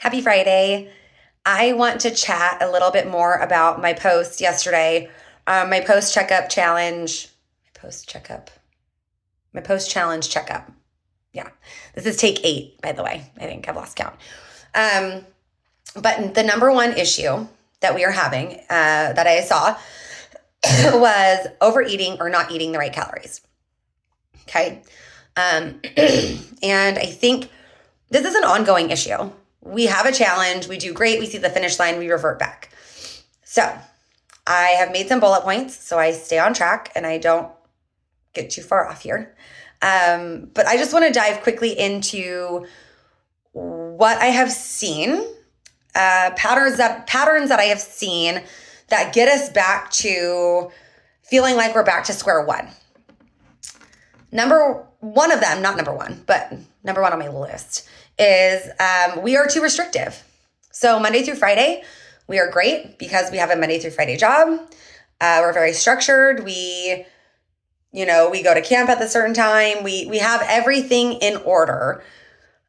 Happy Friday. I want to chat a little bit more about my post yesterday, my post checkup challenge, my post challenge checkup. Yeah, this is take 8, by the way. I think I've lost count. But the number one issue that we are having that I saw was overeating or not eating the right calories. Okay. And I think this is an ongoing issue. We have a challenge, we do great, we see the finish line, we revert back. So I have made some bullet points so I stay on track and I don't get too far off here. But I just want to dive quickly into what I have seen, patterns that I have seen that get us back to feeling like we're back to square one. Number one of them, not number one, but number one on my list is we are too restrictive. So Monday through Friday, we are great because we have a Monday through Friday job. We're very structured. We go to camp at a certain time. We have everything in order.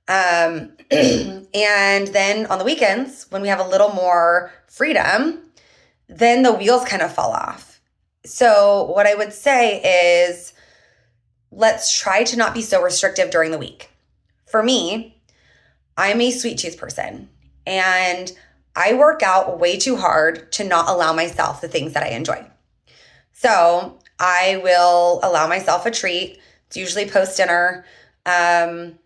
And then on the weekends, when we have a little more freedom, then the wheels kind of fall off. So what I would say is, let's try to not be so restrictive during the week. For me, I'm a sweet tooth person and I work out way too hard to not allow myself the things that I enjoy. So I will allow myself a treat. It's usually post dinner. And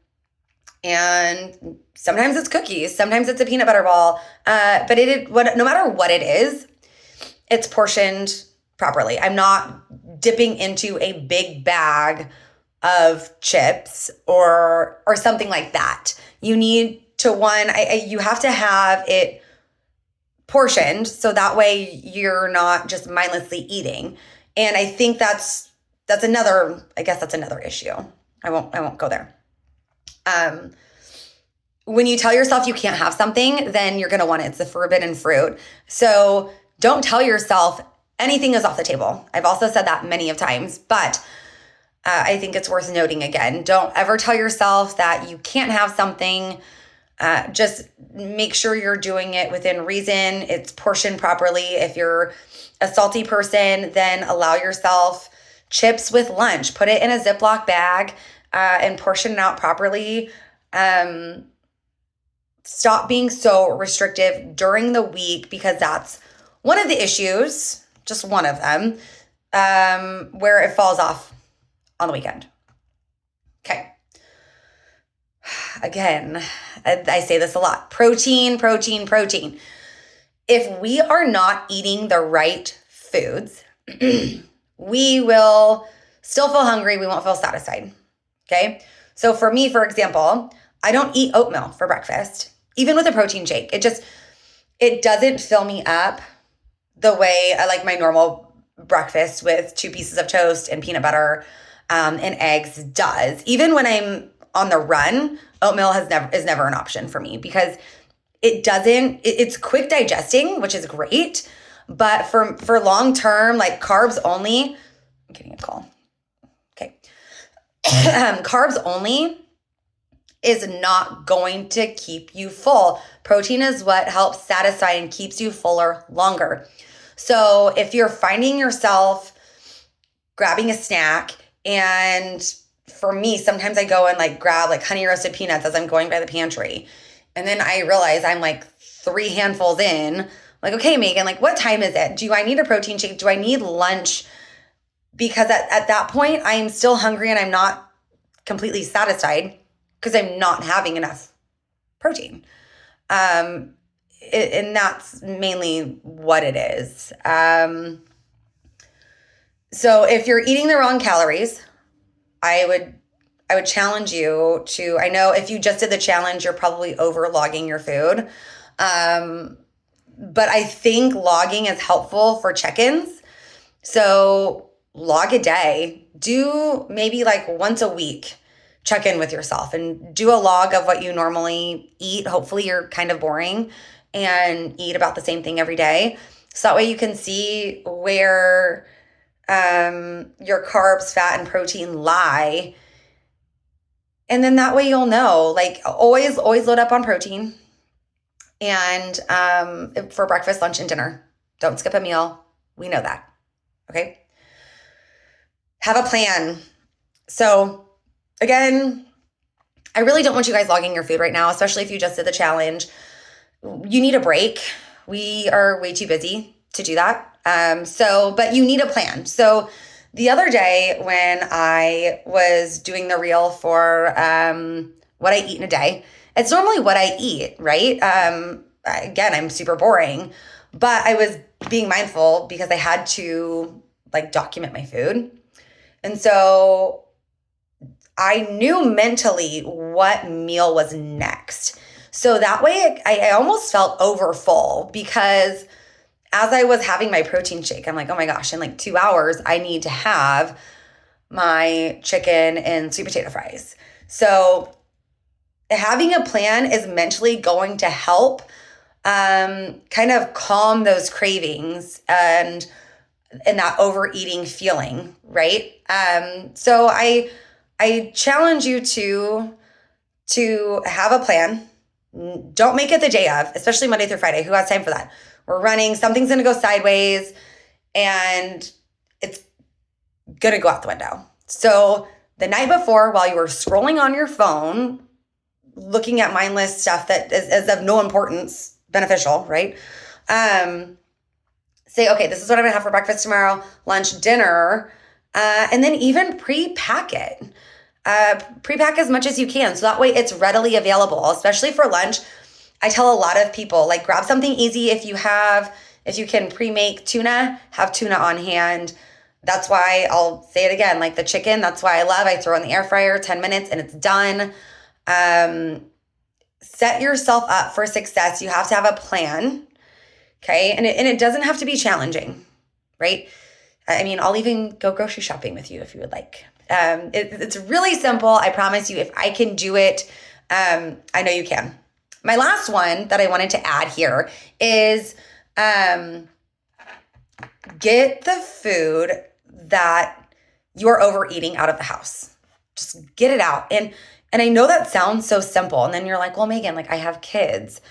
sometimes it's cookies. Sometimes it's a peanut butter ball. But no matter what it is, it's portioned properly. I'm not dipping into a big bag of chips or something like that. You need to you have to have it portioned so that way you're not just mindlessly eating. And I think that's another issue. I won't go there. When you tell yourself you can't have something, then you're going to want it. It's the forbidden fruit. So don't tell yourself anything is off the table. I've also said that many of times, but I think it's worth noting again. Don't ever tell yourself that you can't have something. Just make sure you're doing it within reason. It's portioned properly. If you're a salty person, then allow yourself chips with lunch. Put it in a Ziploc bag and portion it out properly. Stop being so restrictive during the week because that's one of the issues, just one of them, where it falls off on the weekend. Okay. Again, I say this a lot. Protein. If we are not eating the right foods, we will still feel hungry. We won't feel satisfied. Okay. So for me, for example, I don't eat oatmeal for breakfast, even with a protein shake. It doesn't fill me up the way I like my normal breakfast with 2 pieces of toast and peanut butter and eggs does. Even when I'm on the run, oatmeal is never an option for me because it's quick digesting, which is great. But for long term, like carbs only, I'm getting a call. Okay. Carbs only is not going to keep you full. Protein is what helps satisfy and keeps you fuller longer. So if you're finding yourself grabbing a snack, and for me, sometimes I go and grab honey roasted peanuts as I'm going by the pantry. And then I realize I'm 3 handfuls in. Okay, Megan, what time is it? Do I need a protein shake? Do I need lunch? Because at that point, I am still hungry and I'm not completely satisfied because I'm not having enough protein. And that's mainly what it is. So if you're eating the wrong calories, I would challenge you to, I know if you just did the challenge, you're probably over logging your food. But I think logging is helpful for check-ins. So log a day, do maybe once a week, check in with yourself and do a log of what you normally eat. Hopefully you're kind of boring and eat about the same thing every day. So that way you can see where your carbs, fat, and protein lie. And then that way you'll know, always load up on protein. and for breakfast, lunch, and dinner. Don't skip a meal. We know that. Okay. Have a plan. So again, I really don't want you guys logging your food right now, especially if you just did the challenge. You need a break. We are way too busy to do that. But you need a plan. So the other day when I was doing the reel for what I eat in a day, it's normally what I eat, right? Again, I'm super boring, but I was being mindful because I had to like document my food. And so I knew mentally what meal was next. So that way I almost felt over full because as I was having my protein shake, I'm like, oh my gosh, in like 2 hours, I need to have my chicken and sweet potato fries. So having a plan is mentally going to help kind of calm those cravings and that overeating feeling, right? So I challenge you to have a plan. Don't make it the day of, especially Monday through Friday. Who has time for that? We're running, something's going to go sideways and it's going to go out the window. So the night before, while you were scrolling on your phone, looking at mindless stuff that is of no importance, beneficial, right? Say, okay, this is what I'm going to have for breakfast tomorrow, lunch, dinner, and then even pre-pack it. Pre-pack as much as you can. So that way it's readily available, especially for lunch. I tell a lot of people, like, grab something easy. If you can pre-make tuna, have tuna on hand. That's why I'll say it again, like the chicken, that's why I throw in the air fryer, 10 minutes and it's done. Set yourself up for success. You have to have a plan. Okay. And it doesn't have to be challenging, right? I mean, I'll even go grocery shopping with you if you would like. It's really simple. I promise you, if I can do it, I know you can. My last one that I wanted to add here is get the food that you're overeating out of the house. Just get it out. And I know that sounds so simple. And then you're like, well, Megan, like I have kids.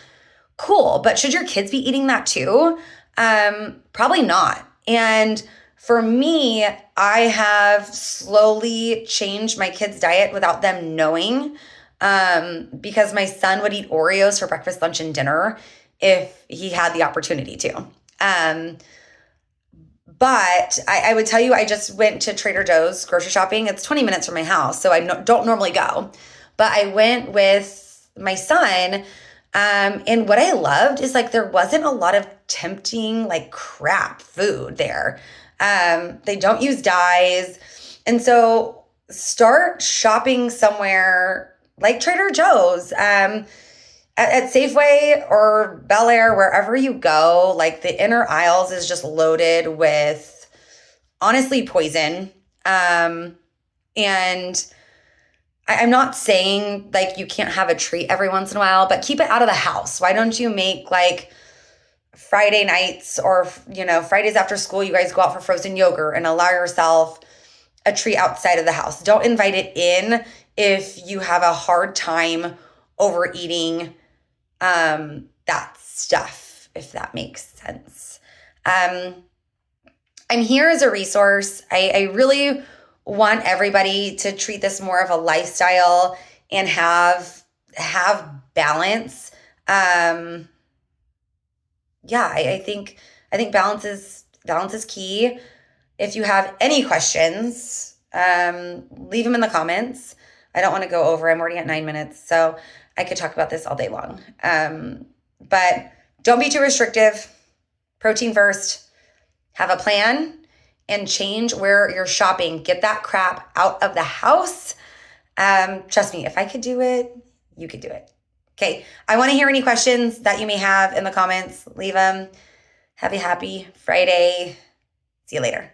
Cool. But should your kids be eating that too? Probably not. And for me, I have slowly changed my kids' diet without them knowing, because my son would eat Oreos for breakfast, lunch, and dinner if he had the opportunity to. But I would tell you, I just went to Trader Joe's grocery shopping. It's 20 minutes from my house, so I don't normally go. But I went with my son, and what I loved is like there wasn't a lot of tempting like crap food there. They don't use dyes. And so start shopping somewhere like Trader Joe's, at Safeway or Bel Air, wherever you go. Like the inner aisles is just loaded with honestly poison. And I'm not saying like you can't have a treat every once in a while, but keep it out of the house. Why don't you make like Friday nights or, Fridays after school, you guys go out for frozen yogurt and allow yourself a treat outside of the house. Don't invite it in if you have a hard time overeating that stuff, if that makes sense. I'm here as a resource. I really want everybody to treat this more of a lifestyle and have balance. I think balance is key. If you have any questions, leave them in the comments. I don't want to go over. I'm already at 9 minutes, so I could talk about this all day long. But don't be too restrictive. Protein first. Have a plan and change where you're shopping. Get that crap out of the house. Trust me, if I could do it, you could do it. Okay, I want to hear any questions that you may have in the comments. Leave them. Have a happy Friday. See you later.